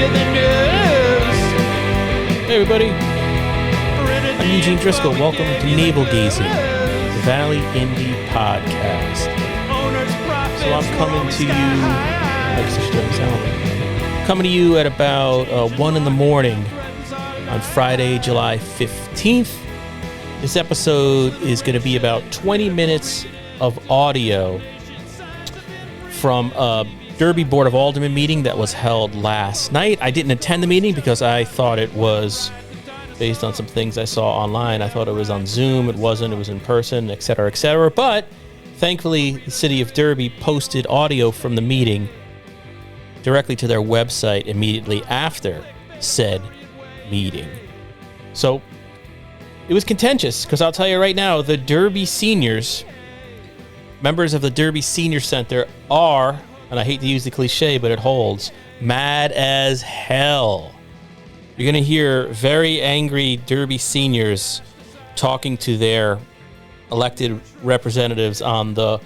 you the news. Hey everybody, I'm Eugene Driscoll. Welcome to Navel Gazing, the Valley Indie Podcast. So I'm coming to you at about 1 in the morning on Friday, July 15th. This episode is going to be about 20 minutes of audio from a Derby Board of Aldermen meeting that was held last night. I didn't attend the meeting because I thought it was, based on some things I saw online, I thought it was on Zoom. It wasn't. It was in person, et cetera, et cetera. But thankfully, the city of Derby posted audio from the meeting directly to their website immediately after said meeting. So it was contentious because I'll tell you right now, the Derby seniors, members of the Derby Senior Center are, and I hate to use the cliche, but it holds, mad as hell. You're going to hear very angry Derby seniors talking to their elected representatives on the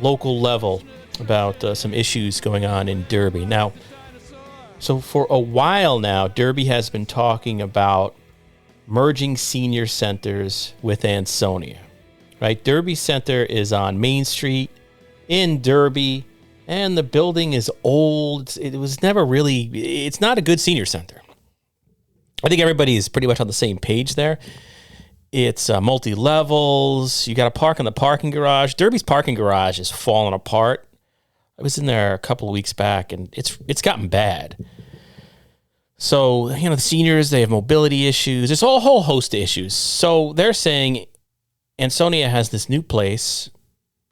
local level about some issues going on in Derby. Now, so for a while now, Derby has been talking about merging senior centers with Ansonia, right? Derby Center is on Main Street in Derby, and the building is old. It was never really, it's not a good senior center. I think everybody is pretty much on the same page there. It's multi-levels. You got to park in the parking garage. Derby's parking garage is falling apart. I was in there a couple of weeks back, and it's gotten bad. So, you know, the seniors, they have mobility issues. There's a whole host of issues. So they're saying Ansonia has this new place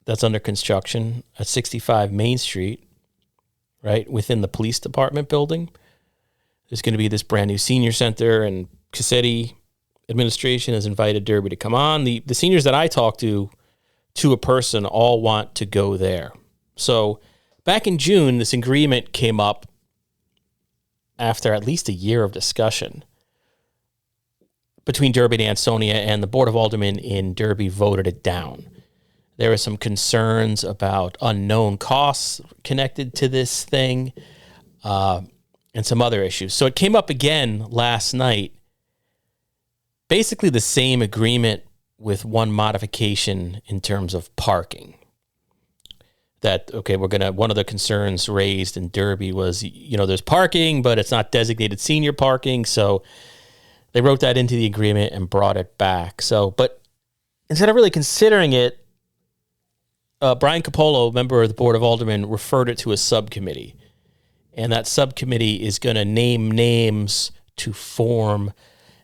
that's under construction at 65 Main Street, right, within the police department building. There's going to be this brand new senior center, and Cassetti administration has invited Derby to come on. The seniors that I talked to a person, all want to go there. So back in June, this agreement came up after at least a year of discussion between Derby and Ansonia, and the Board of Aldermen in Derby voted it down. There were some concerns about unknown costs connected to this thing, and some other issues. So it came up again last night. Basically the same agreement with one modification in terms of parking. That, okay, one of the concerns raised in Derby was, you know, there's parking, but it's not designated senior parking. So they wrote that into the agreement and brought it back. So, but instead of really considering it, Brian Capolo, member of the Board of Aldermen, referred it to a subcommittee. And that subcommittee is going to name names to form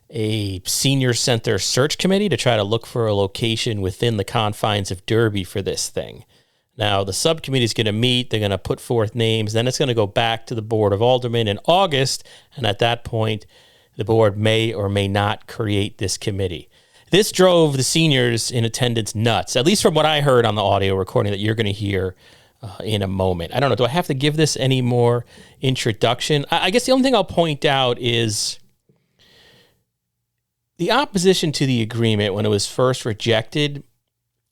a senior center search committee to try to look for a location within the confines of Derby for this thing. Now, the subcommittee is going to meet. They're going to put forth names. Then it's going to go back to the Board of Aldermen in August. And at that point, the board may or may not create this committee. This drove the seniors in attendance nuts, at least from what I heard on the audio recording that you're going to hear in a moment. I don't know. Do I have to give this any more introduction? I guess the only thing I'll point out is the opposition to the agreement when it was first rejected.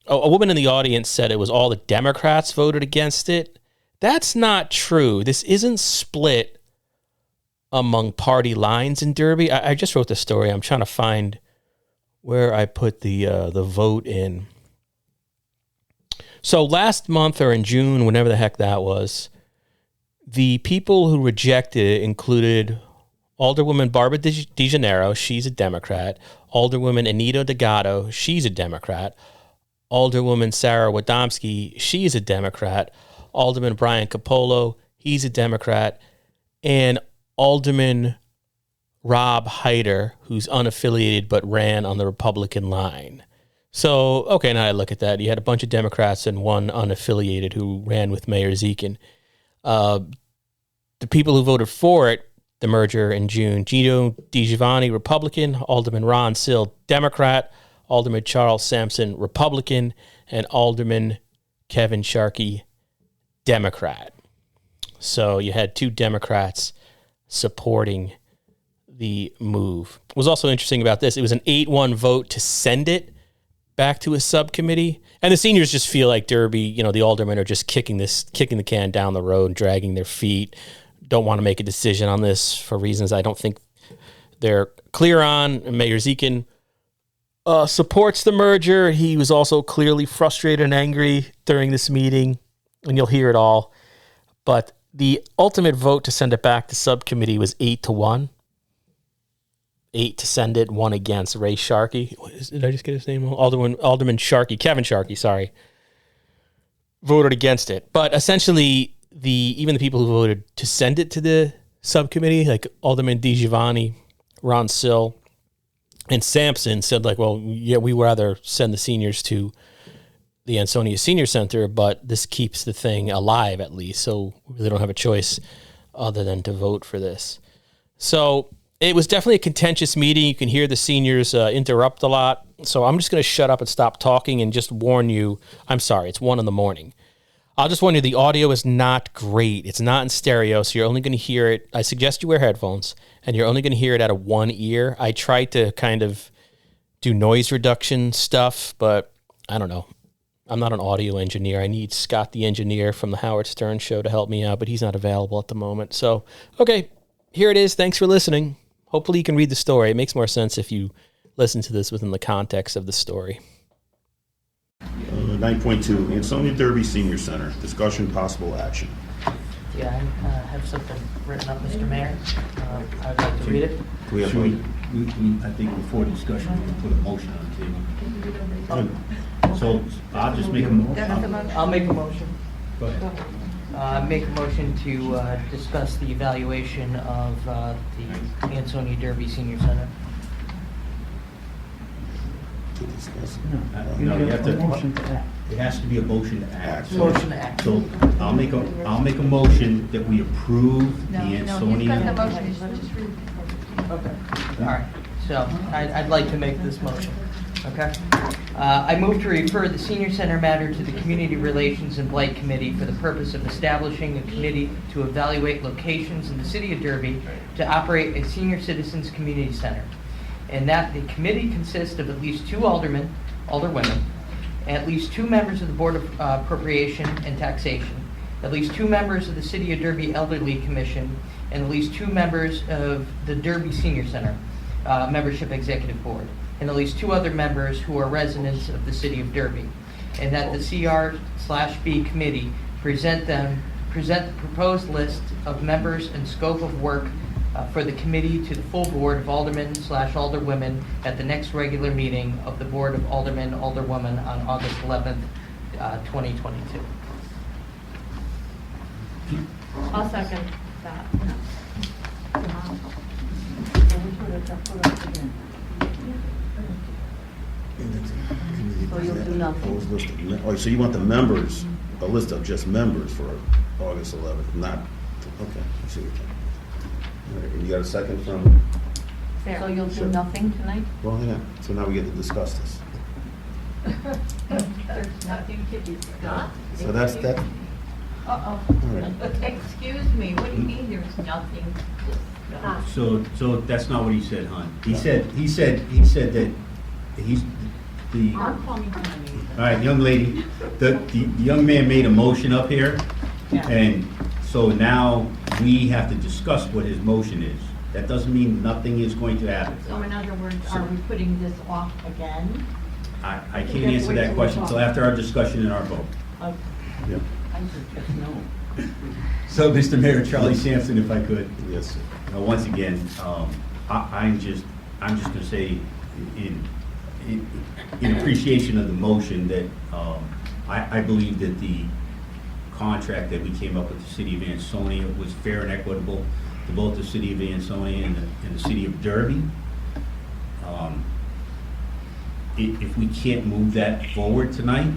A woman in the audience said it was all the Democrats voted against it. That's not true. This isn't split among party lines in Derby. I just wrote the story. I'm trying to find where I put the vote in. So last month or in June, whenever the heck that was, the people who rejected it included Alderwoman Barbara DeGeneres, she's a Democrat. Alderwoman Anita Delgado, she's a Democrat. Alderwoman Sarah Wadomski, she's a Democrat. Alderman Brian Capolo, he's a Democrat. And Alderman Rob Hyder, who's unaffiliated but ran on the Republican line. So, okay, now I look at that. You had a bunch of Democrats and one unaffiliated who ran with Mayor Zekin. The people who voted for it, the merger in June, Gino DiGiovanni, Republican, Alderman Ron Sill, Democrat, Alderman Charles Sampson, Republican, and Alderman Kevin Sharkey, Democrat. So you had two Democrats supporting the move. What was also interesting about this, it was an 8-1 vote to send it back to a subcommittee. And the seniors just feel like Derby, you know, the aldermen are just kicking the can down the road, dragging their feet, don't want to make a decision on this for reasons I don't think they're clear on. Mayor Zekin supports the merger. He was also clearly frustrated and angry during this meeting, and you'll hear it all. But the ultimate vote to send it back to subcommittee was 8-1. 8 to send it, 1 against. Ray Sharkey. Did I just get his name wrong? Alderman Sharkey. Kevin Sharkey, sorry. Voted against it. But essentially, even the people who voted to send it to the subcommittee, like Alderman DiGiovanni, Ron Sill, and Sampson, said like, well, yeah, we would rather send the seniors to the Ansonia Senior Center, but this keeps the thing alive at least, so we really don't have a choice other than to vote for this. So it was definitely a contentious meeting. You can hear the seniors interrupt a lot, so I'm just going to shut up and stop talking and just warn you, I'm sorry, it's 1 a.m. I'll just warn you, the audio is not great. It's not in stereo, so you're only going to hear it. I suggest you wear headphones, and you're only going to hear it out of one ear. I tried to kind of do noise reduction stuff, but I don't know. I'm not an audio engineer. I need Scott, the engineer from the Howard Stern show, to help me out, but he's not available at the moment. So, okay, here it is. Thanks for listening. Hopefully you can read the story. It makes more sense if you listen to this within the context of the story. 9.2, Ansonia Derby Senior Center, discussion, possible action. Yeah, I have something written up, Mr. Mayor. I'd like to read it. I think before discussion, we can put a motion on the table. So I'll just make a motion. I'll make a motion. Go ahead. Make a motion to discuss the evaluation of the Ansonia Derby Senior Center. No, you have to. It has to be a motion to act. Motion to act. So I'll make a motion that we approve the Ansonia. No, you've got the motion. Just read it. Okay. All right. So I'd like to make this motion. Okay. I move to refer the Senior Center matter to the Community Relations and Blight Committee for the purpose of establishing a committee to evaluate locations in the city of Derby to operate a senior citizens community center. And that the committee consists of at least 2 aldermen, alderwomen, at least 2 members of the Board of Appropriation and Taxation, at least 2 members of the City of Derby Elderly Commission, and at least 2 members of the Derby Senior Center Membership Executive Board, and at least 2 other members who are residents of the City of Derby. And that the CR/B committee present the proposed list of members and scope of work for the committee to the full Board of Aldermen/Alderwomen at the next regular meeting of the Board of Aldermen, Alderwomen on August 11th, 2022. I'll second that. So you'll do nothing. Oh, so you want the members, a list of just members for August 11th, not, okay, I see what you're saying. All right, and you got a second from? So you'll do nothing tonight? Well, yeah, so now we get to discuss this. There's nothing to discuss. So that's that. Uh-oh. All right. Excuse me, what do you mean there's nothing to discuss? So that's not what he said, hon. He said that he's the. I'm calling for my meeting. All right, young lady, the young man made a motion up here, Yeah. and so now we have to discuss what his motion is. That doesn't mean nothing is going to happen. So in other words, are we putting this off again? I can't answer that question until after our discussion and our vote. Okay. Yep. I should just know. So, Mr. Mayor, Charlie Sampson, if I could. Yes, sir. Once again, I'm just going to say in appreciation of the motion that I believe that the contract that we came up with the city of Ansonia was fair and equitable to both the city of Ansonia and the city of Derby. If we can't move that forward tonight,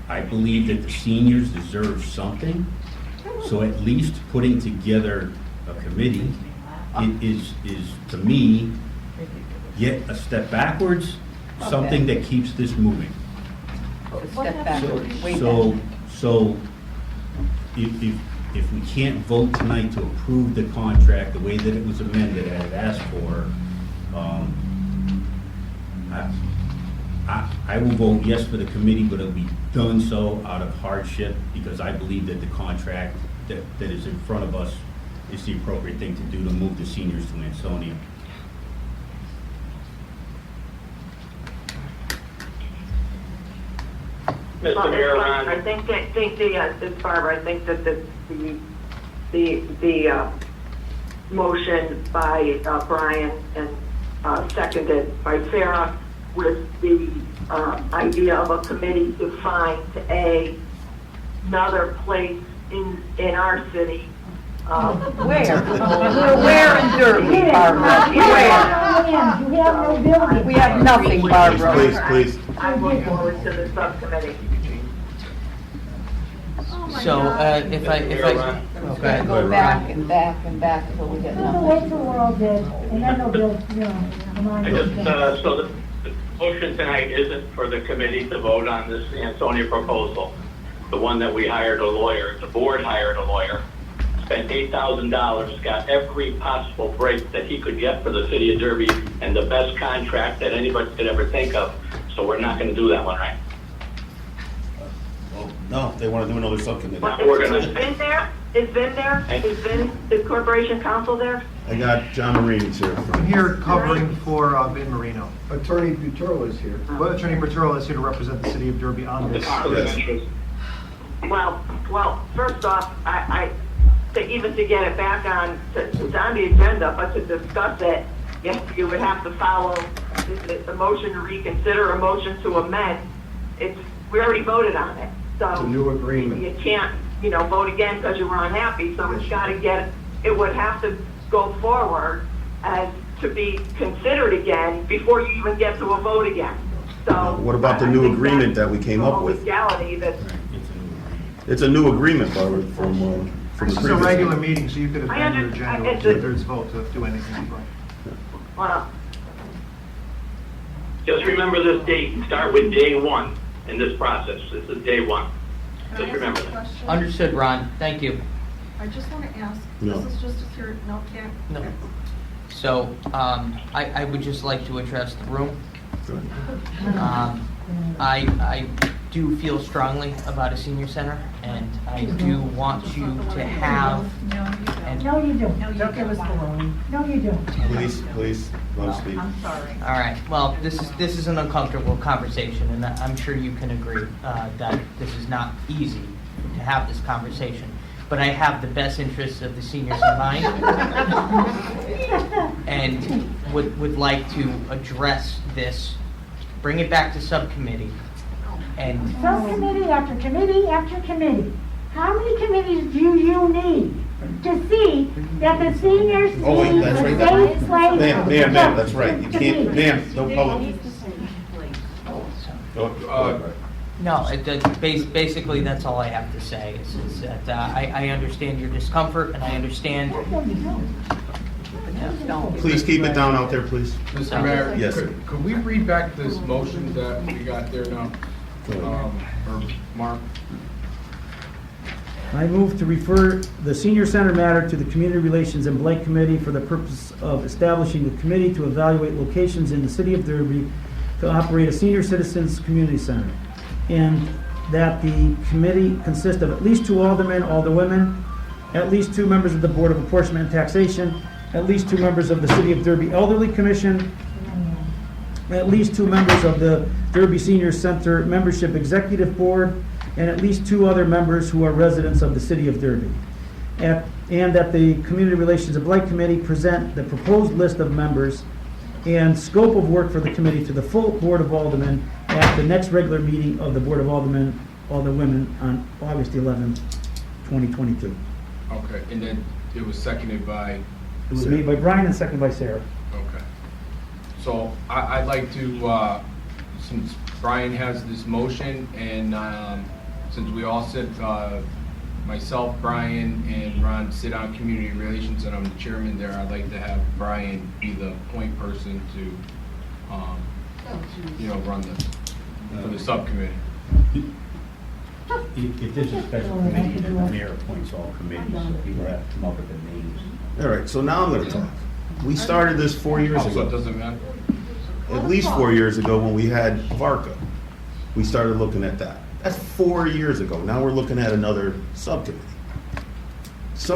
I believe that the seniors deserve something. So at least putting together a committee is to me yet a step backwards, something that keeps this moving. Step backwards. Way back. So if we can't vote tonight to approve the contract the way that it was amended and had asked for, I will vote yes for the committee, but it'll be done so out of hardship because I believe that the contract that is in front of us is the appropriate thing to do to move the seniors to Ansonia. Mr. Mayor, I think it's Barbara. I think that the motion by Brian and seconded by Sarah with the idea of a committee to find another place in our city. Where? Where in Derby, Barbara? Where? You have no building. We have nothing, Barbara. Please. I look forward to the subcommittee. So, if I, okay. Go back and back and back until we get We'll nothing. wait till we're all dead, and then they'll build, come on. I just, so the motion tonight isn't for the committee to vote on this Ansonia proposal. The one that we hired a lawyer, the board hired a lawyer, spent $8,000, got every possible break that he could get for the city of Derby and the best contract that anybody could ever think of. So we're not gonna do that one, right? Well, no, they want to do another subcommittee. Is Vin there? Is Vin there? Is Vin, is Corporation Counsel there? I got John Marines here. I'm here covering for Vin Marino. Attorney Butero is here. But Attorney Berturo is here to represent the city of Derby on The this. conflict of Yes. interest. Well, first off, I even to get it back on, it's on the agenda, but to discuss it, yes, you would have to follow the motion to reconsider, a motion to amend. We already voted on it, so. It's a new agreement. You can't, vote again because you were unhappy, so it's gotta it would have to go forward as to be considered again before you even get to a vote again. So. What about the I new think agreement that's that we came up the with? legality that, It's a new agreement, Barbara, from the This is a previous. regular meeting, so you could amend your agenda it's if a- there's vote to do anything you'd like. well, Just remember this date, start with day one in this process. This is day one. Just remember that. Understood, Ron. Thank you. I just want to ask, No. this is just a cure, no, can't? No. So, I would just like to address the room. I do feel strongly about a senior center, and I do want you to have, and, No, you don't. Don't give us baloney. No, you don't. Please, let us speak. I'm sorry. all right, well, this is an uncomfortable conversation, and I'm sure you can agree that this is not easy to have this conversation. But I have the best interests of the seniors in mind, and would like to address this, bring it back to subcommittee, and Subcommittee after committee after committee. How many committees do you need to see that the seniors need Oh, wait, that's the right. same place? Ma'am, that's right. You can't, ma'am, no public. Go ahead. no, basically, that's all I have to say, is that I understand your discomfort, and I understand, Please keep it down out there, please. Mr. Mayor, Yes, sir. could we read back this motion that we got there now? Or Mark? I move to refer the senior center matter to the Community Relations and Blight Committee for the purpose of establishing a committee to evaluate locations in the city of Derby to operate a senior citizens community center. And that the committee consist of at least 2 aldermen, alderwomen, at least 2 members of the Board of Apportionment and Taxation, at least 2 members of the City of Derby Elderly Commission, at least 2 members of the Derby Senior Center Membership Executive Board, and at least 2 other members who are residents of the City of Derby. And that the Community Relations and Blight Committee present the proposed list of members and scope of work for the committee to the full Board of Aldermen at the next regular meeting of the Board of Alderwomen on August 11th, 2022. Okay, and then it was seconded by, It was made by Brian and seconded by Sarah. okay. So I'd like to, since Brian has this motion and since we all sit, myself, Brian, and Ron sit on community relations and I'm the chairman there, I'd like to have Brian be the point person to, run this for the subcommittee. If this is a special committee, then the mayor appoints all committees, so people have to come up with the names. All right, so now I'm gonna talk. We started this 4 years Oh, so it ago, doesn't matter? at least 4 years ago when we had VARCA. We started looking at that. That's 4 years ago. Now we're looking at another subcommittee. a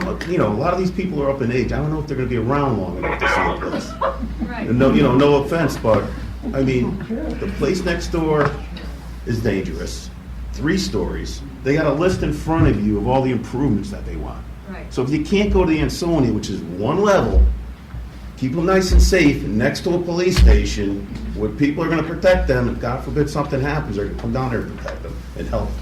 lot of these people are up in age. I don't know if they're gonna be around long enough to see a place. Right. And no offense, but, I mean, the place next door is dangerous. 3 stories. They got a list in front of you of all the improvements that they want. Right. So if you can't go to the Ansonia, which is one level, keep them nice and safe, and next to a police station, where people are gonna protect them, and God forbid something happens, they're gonna come down there and protect them and help them.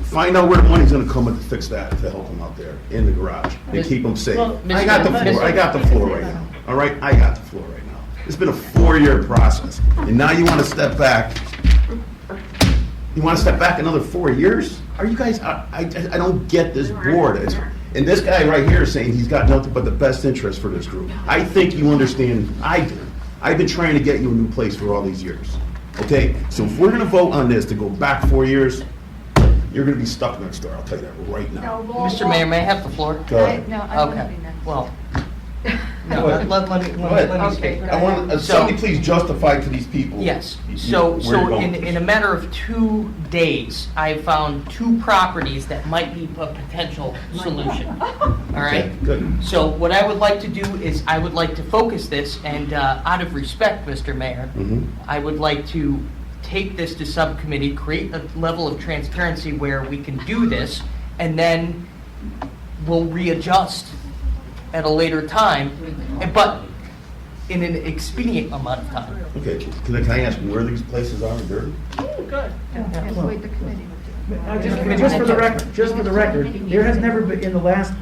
Find out where the money's gonna come in to fix that, to help them out there in the garage, and keep them safe. Well, I got the floor right now, all right? I got the floor right now. It's been a 4-year process, and now you wanna step back. You wanna step back another 4 years? Are you guys, I don't get this board. And this guy right here is saying he's got nothing but the best interest for this group. I think you understand, I do. I've been trying to get you a new place for all these years, okay? So if we're gonna vote on this to go back 4 years, you're gonna be stuck next door, I'll tell you that right now. Mr. Mayor, may I have the floor? Go ahead. No, I don't want to Okay, be next. well, Go ahead. let me Go ahead. speak. I want, somebody please justify to these people. Yes, where so you're going. in a matter of 2 days, I found 2 properties that might be a potential solution, all right? Okay, good. So what I would like to do is, I would like to focus this, and out of respect, Mr. Mayor, Mhm. I would like to take this to subcommittee, create a level of transparency where we can do this, and then we'll readjust at a later time, but in an expedient amount of time. Okay, can I ask where these places are in Derby? Yes, wait, the committee. Just for the record, there has never been, in the last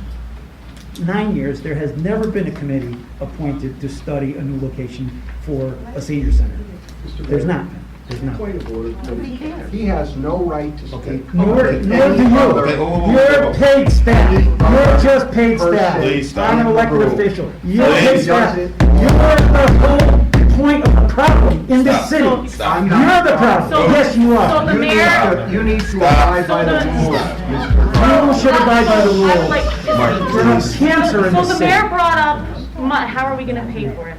9 years, there has never been a committee appointed to study a new location for a senior center. There's not. There's not. Point of order. He has no right to speak. Nor do you. Okay, whoa. You're paid staff. You're just paid staff. Please stop. I'm an elected Approve. official. You're Please. paid staff. You're the whole point of the problem in this Stop. city. Stop. You're the problem. Yes, you are. So the mayor, You need to abide by the rules. You should abide by the I would rules. like, Mark, There's please. cancer in so this the city. mayor brought up, how are we gonna pay for it?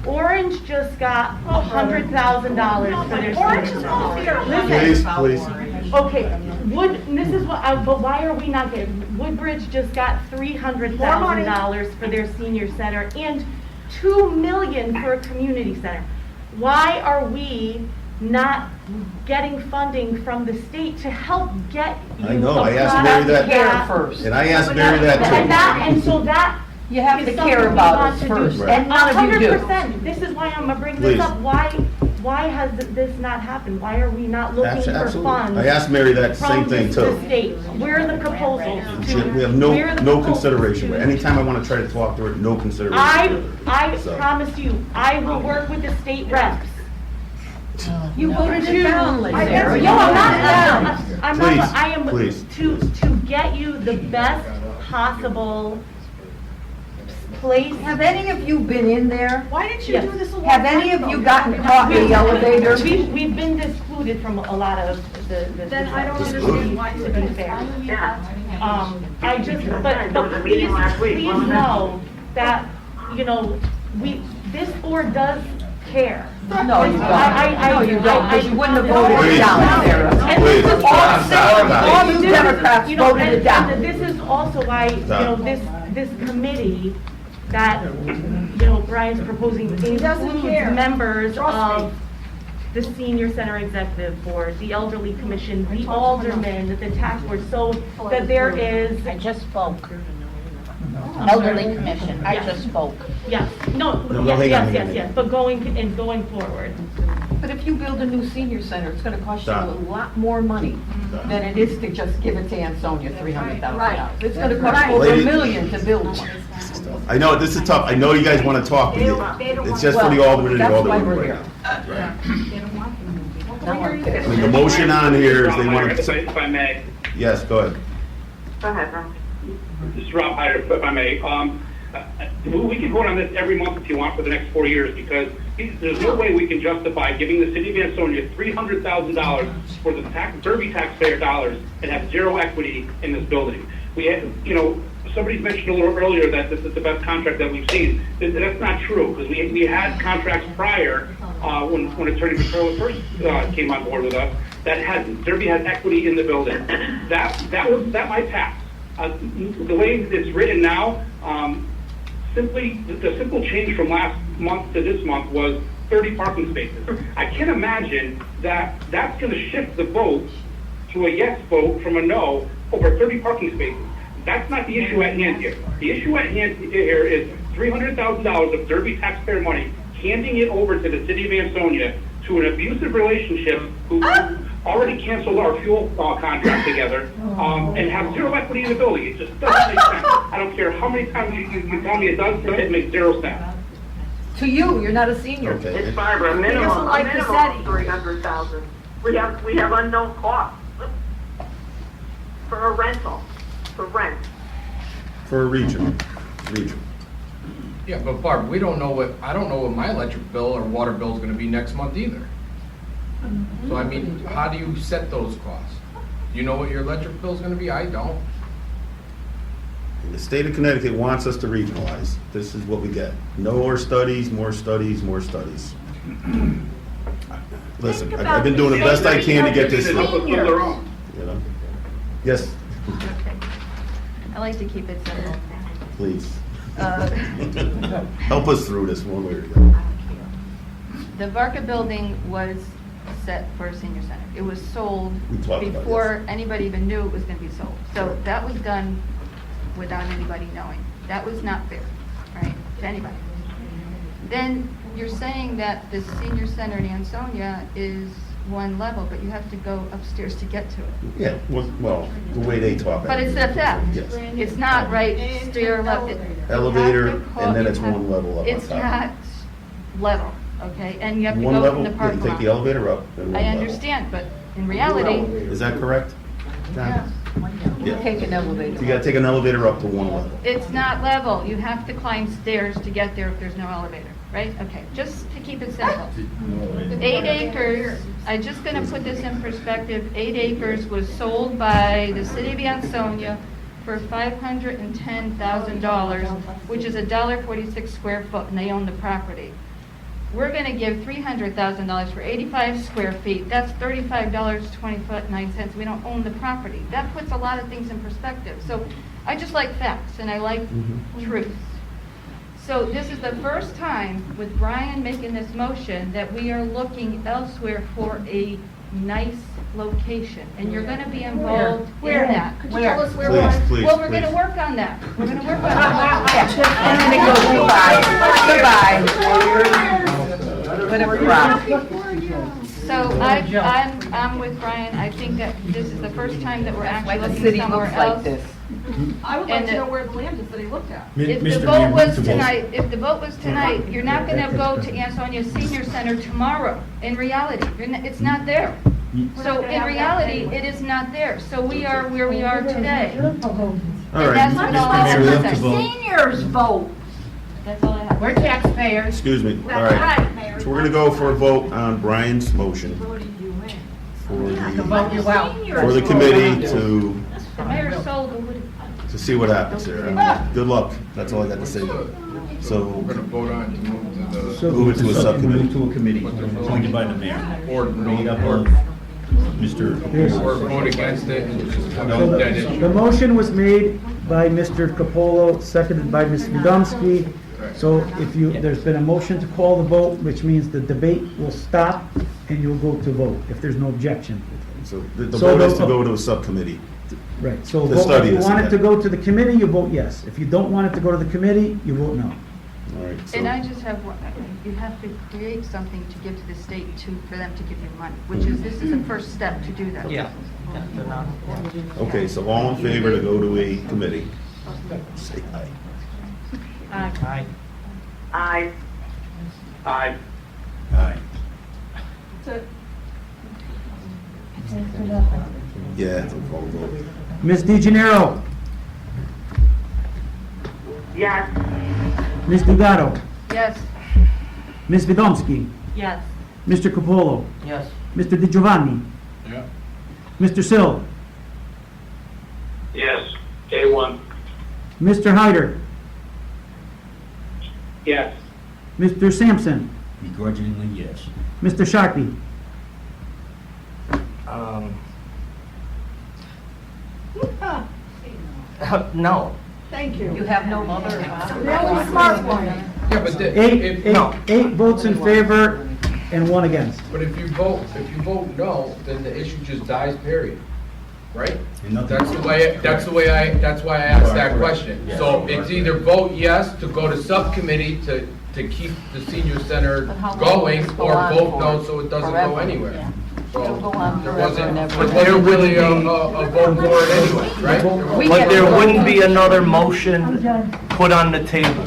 Orange just got $100,000 for their senior center. Please. Okay, this is what, but why are we not getting, Woodbridge just got $300,000 for their senior center and $2 million for a community center. Why are we not getting funding from the state to help get you I know, a I asked Mary product that first. And I asked Mary that too. And so that You have is to something care we about want us to do. first, Right. and none of you do. 100%. This is why I'm gonna bring Please. this up. Why has this not happened? Why are we not looking for Absolutely. funds? I asked Mary that same from thing the too. state? Where are the proposals to? We have where are the no proposals consideration. to- Anytime I want to try to talk to her, no consideration. I So. promise you, I will work with the state reps. You voted it down, No, Sarah. I'm not, I'm Please, not, I am, please, to get you the best possible place. Have any of you been in there? Why didn't you Yes. do this a long Have time any of ago? you gotten caught in the elevator? We've been excluded from a lot of the. Then I don't This is understand why To be fair. Yeah. I just, There but was a meeting last week, please wasn't there? know that, this board does care. No, you don't. No, you don't, because you wouldn't have voted Please. it down, Sarah. And Please, this is stop, all- stop, stop. All you Democrats You know, voted it down. and this is also why, Stop. this committee that, Brian's proposing includes care. members Trust me. of the senior center executive board, the elderly commission, the aldermen, the tax board, so that there is, I just spoke. Elderly Commission, I Yes. just spoke. yes, no, No, hang on, hang on. but going forward. But if you build a new senior center, it's gonna cost you Stop. a lot more money than it is to just give it to Ansonia, $300,000. It's gonna cost over Lady- $1 million to build one. I know, this is tough. I know you guys want to talk, but it's just for the Well, alderman and the that's why alderwoman. we're here. Now I'm I pissed. mean, the motion on here is they want If to, I may, yes, go ahead. Go ahead, Ron. this is Rob Hyder, if I may. We can vote on this every month if you want for the next 4 years, because there's no way we can justify giving the city of Ansonia $300,000 for the Derby taxpayer dollars and have zero equity in this building. We had, somebody mentioned a little earlier that this is the best contract that we've seen. That's not true, because we had contracts prior, when Attorney Petrola first came on board with us, Derby has equity in the building. That might pass. The way it's written now, simply, the simple change from last month to this month was 30 parking spaces. I can't imagine that that's going to shift the vote to a yes vote from a no over 30 parking spaces. That's not the issue at hand here. The issue at hand here is $300,000 of Derby taxpayer money, handing it over to the city of Ansonia to an abusive relationship who already canceled our fuel contract together and have zero equity in the building. It just doesn't make sense. I don't care how many times you tell me it does, it makes zero sense. To you, you're not a senior. Okay. It's Barbara, a minimum of like the city. 300,000. We have unknown costs for a rental, for rent. For a region. Yeah, but Barb, I don't know what my electric bill or water bill is gonna be next month either. So I mean, how do you set those costs? Do you know what your electric bill is gonna be? I don't. The state of Connecticut wants us to regionalize. This is what we get. No more studies, more studies, more studies. Listen, I've been doing the best I can to get this through. You know? Yes, I like to keep it simple. please. Help us through this one way or the other. The Varka building was set for a senior center. It was sold We talked about before anybody even knew it was going to be sold. So that was done without anybody knowing. That was not fair, right, to anybody. Then you're saying that the senior center in Ansonia is one level, but you have to go upstairs to get to it. Yeah, well, the way they talk. But it's a theft. Yes. It's not right stair level. Elevator, and then it's one level up on top. It's not level, okay? And you have to One go level, from the you parking take lot. the elevator up and one I level. understand, but in reality, Is that correct? John? Yeah. Take an elevator. You gotta take an elevator up to one level. it's not level. You have to climb stairs to get there if there's no elevator, right? Okay, just to keep it simple. 8 acres, I'm just gonna put this in perspective. 8 acres was sold by the city of Ansonia for $510,000, which is $1.46 square foot, and they own the property. We're gonna give $300,000 for 85 square feet. That's $35.29. We don't own the property. That puts a lot of things in perspective. So I just like facts and I like truth. So this is the first time with Brian making this motion that we are looking elsewhere for a nice location. And you're gonna be involved in that. Could you tell us where we're? Please, Well, we're gonna please. work on that. We're gonna work on that. And then it goes goodbye. Let it rock. So I'm with Brian. I think that this is the first time that we're actually Like the looking city somewhere looks like else. this. I would And like to the- know where the land is that he looked at. If the vote was tonight, you're not gonna go to Ansonia Senior Center tomorrow, in reality. It's not there. So in reality, it is not there. So we are where we are today. All And right, that's what all I have to say. Seniors vote. That's all I have. We're taxpayers. excuse me, all right. So we're gonna go for a vote on Brian's motion for Vote you out. the committee to The mayor sold the wood. see what happens here. Good luck, that's all I got to say. So, We're gonna vote on to move to the, So- move it to a subcommittee. To a committee appointed by the mayor, or made up or of Mr. vote against it and just have So a dead the issue. motion was made by Mr. Capolo, seconded by Ms. Widomski. So if there's been a motion to call the vote, which means the debate will stop and you'll go to vote if there's no objection. So the So vote the- is to go to a subcommittee. Right, so The vote- study if you is- want it to go to the committee, you vote yes. If you don't want it to go to the committee, you vote no. All right, so, And I just have one, you have to create something to give to the state for them to give you money, which is, this is the first step to do that. Yeah. They're not- okay, so all in favor to go to a committee? Say aye. Aye. Aye. Aye. Aye. Yeah, it's a call vote. Ms. DeGenero, Yes. Ms. Dugato, Yes. Ms. Widomski, Yes. Mr. Capolo, Yes. Mr. Di Giovanni, Yeah. Mr. Sill, Yes. K1. Mr. Hyder, Yes. Mr. Sampson, Begrudgingly, yes. Mr. Sharkey. No. Thank you. You have no mother? Really smart one. Yeah, but Eight votes in favor and one against. But if you vote no, then the issue just dies, period. Right? That's why I asked that question. So it's either vote yes to go to subcommittee to keep the senior center going, or vote no so it doesn't go anywhere. So there wasn't really a vote for it anyway, right? But there wouldn't be another motion put on the table.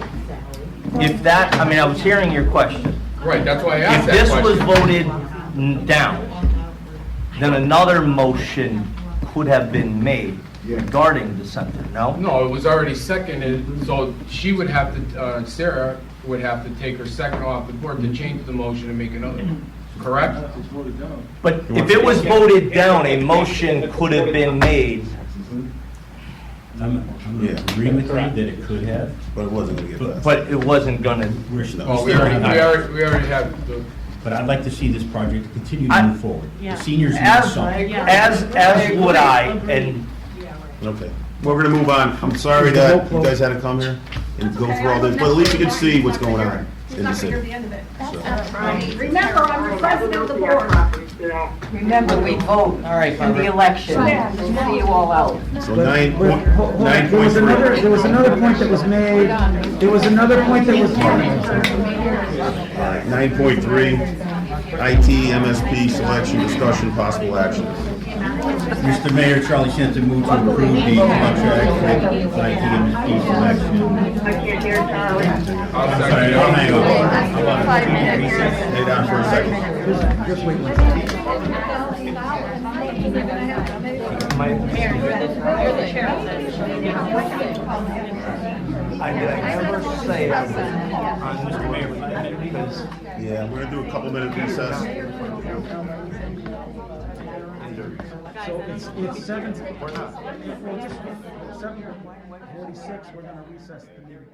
If that, I mean, I was hearing your question. Right, that's why I asked If that this was question. voted down, then another motion could have been made regarding the center, no? No, it was already seconded, so she would have to, Sarah would have to take her second off the board to change the motion and make another, correct? But if it was voted down, a motion could have been made. I'm in agreement with that it could have. But it wasn't gonna get passed. But it wasn't gonna. Well, we already have the. But I'd like to see this project continue to I- move forward. The seniors need As something. would I, and Okay, we're gonna move on. I'm sorry that you guys had to come here and go through all this, but at least you can see what's going on in the city. Remember, I'm the president of the board. remember, we vote in the election. See you all out. So But- nine but point, hold on, nine there point was three. there was another point that was made, there was another point that was. 9.3, IT, MSP selection, discussion, possible action. Mr. Mayor, Charlie Shenton moved to approve the contract for IT and MSP selection. I can't hear Charlie. I'm sorry, no, hang on. 5 minutes. Stay down for a second. Just wait one second. I never say on Mr. Mayor, because Yeah, we're gonna do a couple minute recess. So it's 7:46, we're gonna recess the meeting.